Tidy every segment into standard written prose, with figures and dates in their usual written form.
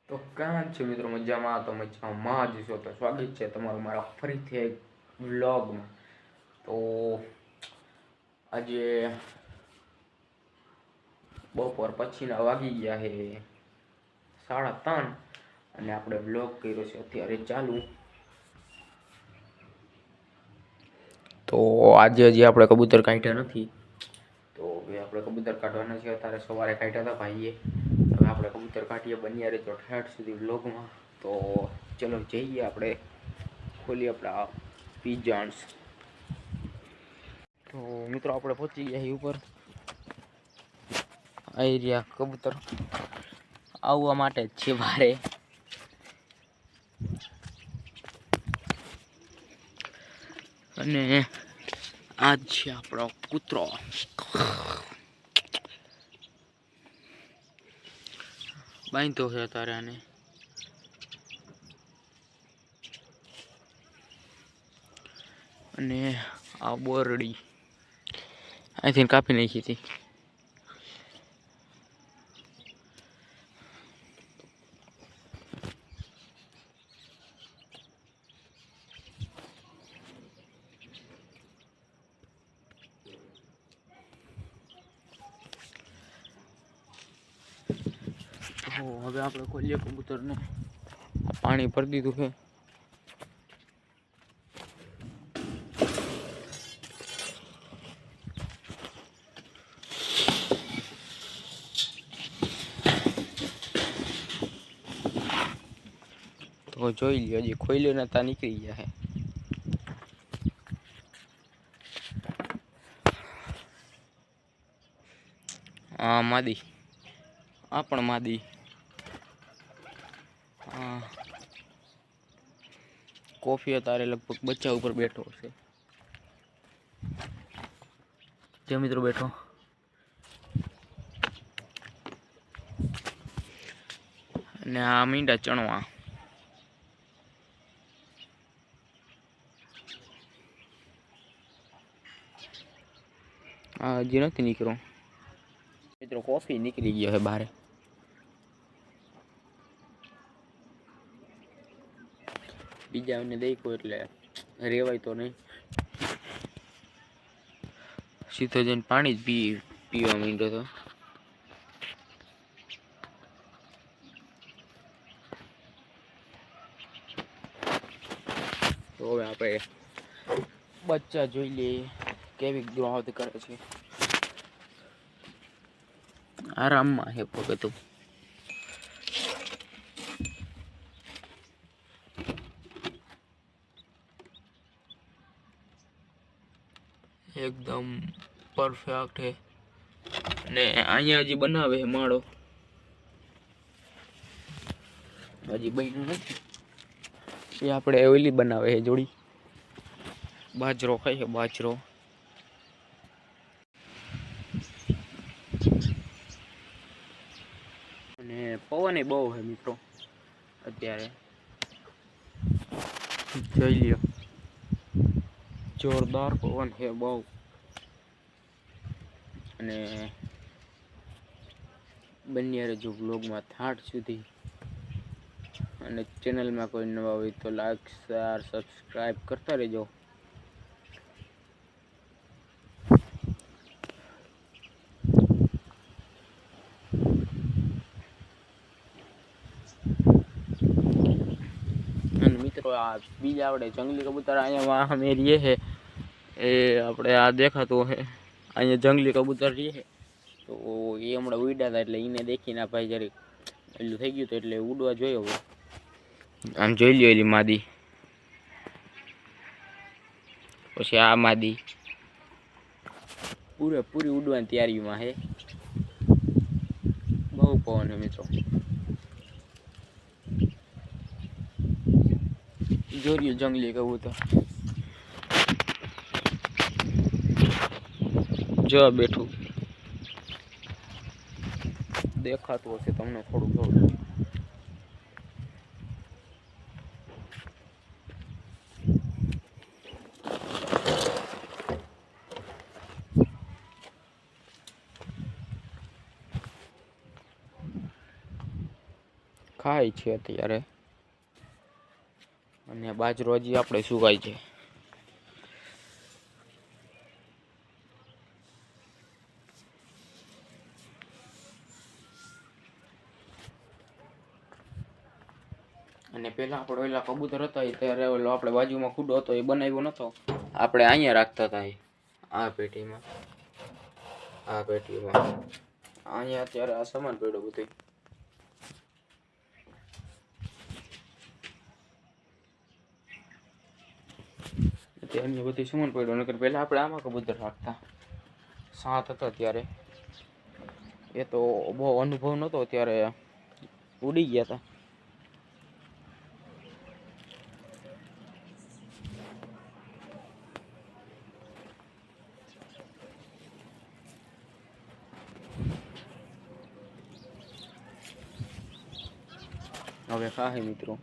તો કાં છે મિત્રો, મજામાં? તો મજામાં જ છો. તો સ્વાગત છે તમારું મારા ફરીથી એક વ્લોગમાં. તો આજે બપોર પછીના વાગી ગયા છે 3:30 અને આપણે વ્લોગ કર્યો છે અત્યારે ચાલુ. તો આજે હજી આપણે કબૂતર કાઢ્યા નથી. તો હવે આપણે કબૂતર કાઢવાના છે. અત્યારે સવારે કાઢ્યા હતા ભાઈએ. હવે આપણે કબૂતર કાઢીએ. બન્યા રહેજો ઠેઠ સુધી વ્લોગમાં. તો ચલો જઈએ, આપણે ખોલીએ આપણા પિજન્સ. તો મિત્રો આપણે પહોંચી ગયા છીએ ઉપર. આવી રહ્યા કબૂતર આવવા માટે જ છે ભારે. અને આ છે આપણો કૂતરો. બાંધતો છે અત્યારે આને. અને આ બોરડી અહીંથી કાપી નાખી હતી. હવે આપણે ખોલીએ કબૂતરને. પાણી ભરી દીધું છે. તો જોઈ લ્યો, હજી ખોલ્યો નતા નીકળી ગયા છે. હા માદી, આ પણ માદી. કોફી અત્યારે લગભગ બચ્ચા ઉપર બેઠો છે. જે મિત્રો બેઠો. અને આ મીંડા ચણવા. આ હજી નથી નીકળ્યો મિત્રો. કોફી નીકળી ગયો છે બહાર. બીજાને દેખો એટલે રેવાય તો નહીં. સીધો જઈને પાણી જ પીવા માંડ્યો હતો. તો હવે આપણે બચ્ચા જોઈ લઈએ કેવી ગ્રોથ કરે છે. આરામમાં છે પગતું. એકદમ પરફેક્ટ છે. અને અહીંયા હજી બનાવે છે માળો. હજી બન્યું નથી. એ આપણે ઓઈલી બનાવે છે જોડી. બાજરો ખાય છે, બાજરો. અને પવન બહુ છે મિત્રો અત્યારે. જોઈ લ્યો, જોરદાર પવન છે બહુ. અને બન્યા રહેજો વ્લોગમાં ઠાઠ સુધી. અને ચેનલમાં કોઈ નવા હોય તો લાઈક, શેર, સબસ્ક્રાઈબ કરતા રહેજો. અને મિત્રો આ બીજા આપણે જંગલી કબૂતર અહીંયા અમે રહીએ છે એ આપણે આ દેખાતું છે. અહીંયા જંગલી કબૂતર રહીએ છે. તો એ હમણાં ઉડ્યા હતા એટલે એને દેખીને ભાઈ જરીક એટલું થઈ ગયું હતું એટલે ઉડવા જોયો. આમ જોઈ લ્યો એલી માદી. પછી આ માદી પૂરેપૂરી ઉડવાની તૈયારીમાં છે. બહુ પવન છે મિત્રો. જોયું જંગલી કબૂતર જો બેઠું દેખાતું હશે તમને થોડું થોડું. ખાય છે અત્યારે, અને બાજરો હજી આપણે સુકાય છે. અને પહેલાં આપણો ઓલા કબૂતર હતા એ ત્યારે ઓલો આપણે બાજુમાં ખુડો હતો એ બનાવ્યો નહોતો, આપણે અહીંયા રાખતા હતા. આ પેટીમાં અહીંયા અત્યારે આ સામાન પડ્યો બધું. અત્યારે બધું સામાન પડ્યો, નકર પહેલાં આપણે આમાં કબૂતર રાખતા. સાત હતા ત્યારે, એ તો બહુ અનુભવ નહોતો ત્યારે ઉડી ગયા હતા. હવે ખાહે મિત્રો.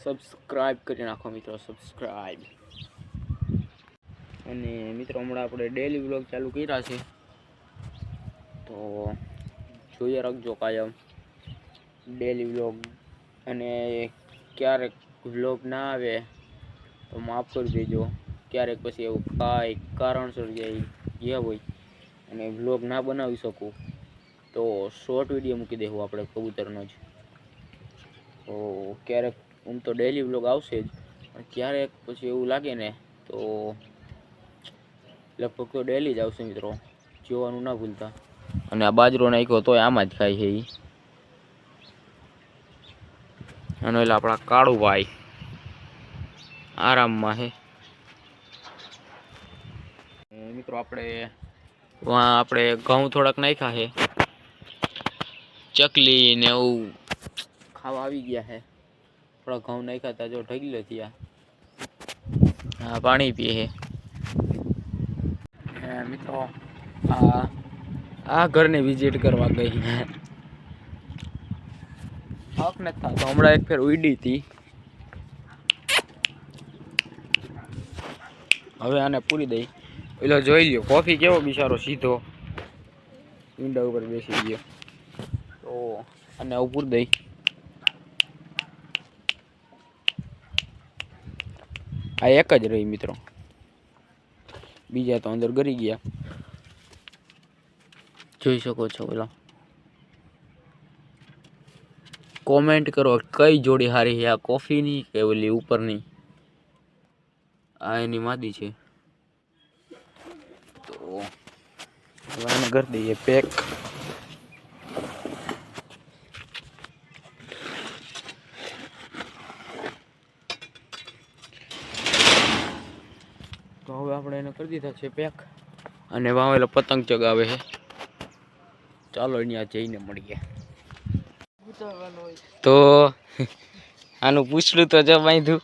સબસ્ક્રાઇબ કરી નાખો મિત્રો, સબસ્ક્રાઇબ. અને મિત્રો હમણાં આપણે ડેલી વ્લોગ ચાલુ કર્યા છે, તો જોઈએ રાખજો કાયમ ડેલી વ્લોગ. અને ક્યારેક વ્લોગ ના આવે તો માફ કરી દેજો. ક્યારેક પછી એવું કાંઈ કારણસર ગયા હોય અને વ્લોગ ના બનાવી શકું તો શોર્ટ વિડીયો મૂકી દેવું આપણે કબૂતરનો જ. તો ક્યારેક તો ડેલી વ્લોગ આવશે જ, પણ ક્યારેક પછી એવું લાગે ને તો લગભગ તો ડેલી જ આવશે મિત્રો, જોવાનું ના ભૂલતા. અને આ બાજરો નાખ્યો તોય આમાં જ ખાય છે એ. અને એટલે આપણા કાળુભાઈ આરામમાં છે મિત્રો. આપણે ઘઉં થોડાક નાખ્યા છે, ચકલી ને એવું ખાવા આવી ગયા છે. થોડા ઘઉં નાખ્યા હતા, જો ઢગલો થયા. હા, પાણી પીએ છે મિત્રો. આ ઘરને વિઝિટ કરવા ગઈ હક નથી થતો. હમણાં એક ફેર ઉડી હતી, હવે આને પૂરી દઈ. પેલો જોઈ લ્યો કોફી કેવો બિચારો સીધો ઈંડા ઉપર બેસી ગયો, તો આને પૂરી દઈ. આ એક જ રહી મિત્રો, બીજા તો અંદર ગરી ગયા, જોઈ શકો છો. પેલા કોમેન્ટ કરો કઈ જોડી હારી છે, આ કોફીની કે ઓલી ઉપરની. આ એની માદી છે, તો એને કરી દઈએ પેક. તો હવે આપણે એને કરી દીધા છે પેક. અને વાવેલો પતંગ ચગાવે છે. ચાલો અહીંયા જઈને મળીએ. તો આનું પૂછડું તો જો બાંધ્યું,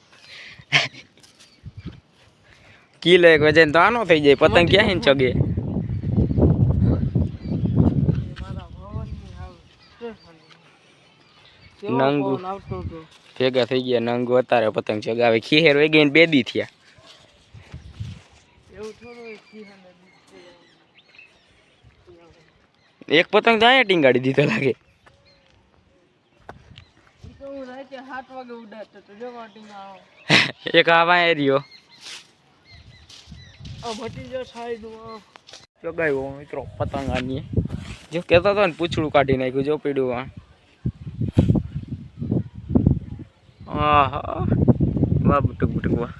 કિલો એક વજન તો આનો થઈ જાય. પતંગ ક્યાં ને ચગે. નંગુ ભેગા થઈ ગયા, નંગુ અત્યારે પતંગ ચગાવે. ખીહેર વહી ગઈ ને બેદી થયા. એક પતંગ તો અહીંયા ટીંગાડી દીધો લાગે. એક આવા રહ્યો ચગાવ્યો મિત્રો પતંગ. આની જો કેતો હતો ને પૂછડું કાઢી નાખ્યું, જો પીડ્યું. આહા વાહ બુટક બુટક વાહ.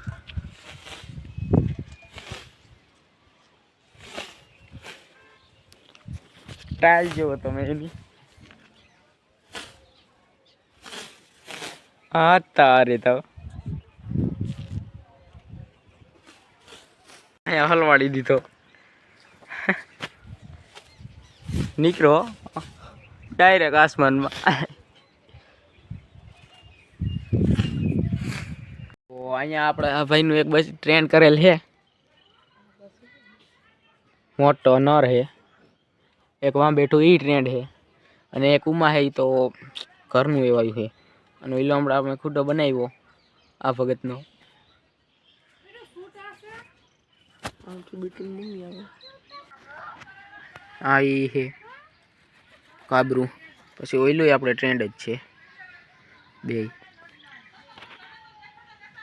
ટાઈલ જેવો તમે એની. હા તારે તો અહીંયા હલવાડી દીધો. નીકળો ડાયરેક્ટ આસમાનમાં. તો અહીંયા આપણે આ ભાઈનું એક બસ ટ્રેન કરેલ છે, મોટો નર છે. એક વાં બેઠું ઈ ટ્રેન્ડ છે, અને એક ઉમા હે ઈ તો ઘરનું એવાયું છે. અને ઓલો હમણાં આપણે ખૂટો બનાવ્યો આ ભગતનો. આ ઈ હે કાબરું. પછી ઓઈલું આપણે ટ્રેન્ડ જ છે બે.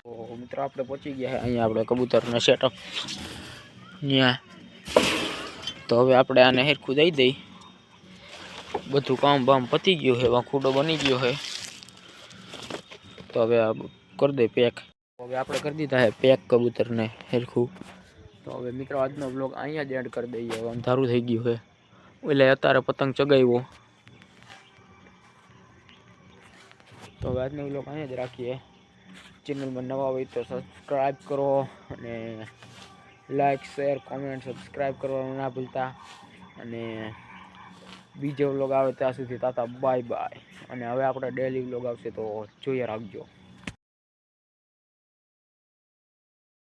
તો મિત્રો આપણે પહોંચી ગયા છે અહીંયા આપણે કબૂતરનો સેટઅપ ત્યાં. તો હવે આપણે આને હેરખું દઈ દઈ. બધું કામ બામ પતી ગયું છે, ખૂટો બની ગયો છે. તો હવે આ કરી દે પેક. હવે આપણે કરી દીધા છે પેક કબૂતરને હેરખું. તો હવે મિત્રો આજનો બ્લોગ અહીંયા જ એડ કરી દઈએ. હવે અંધારું થઈ ગયું છે. એટલે અત્યારે પતંગ ચગાવ્યો. તો હવે આજનો બ્લોગ અહીંયા જ રાખીએ. ચેનલમાં નવા હોય તો સબસ્ક્રાઈબ કરો અને લાઈક શેર કોમેન્ટ સબસ્ક્રાઈબ કરવાનું ના ભૂલતા. અને બીજો વ્લોગ આવે ત્યાં સુધી તાતા બાય બાય. અને હવે આપણે ડેલી વ્લોગ આવશે તો જોઈએ રાખજો.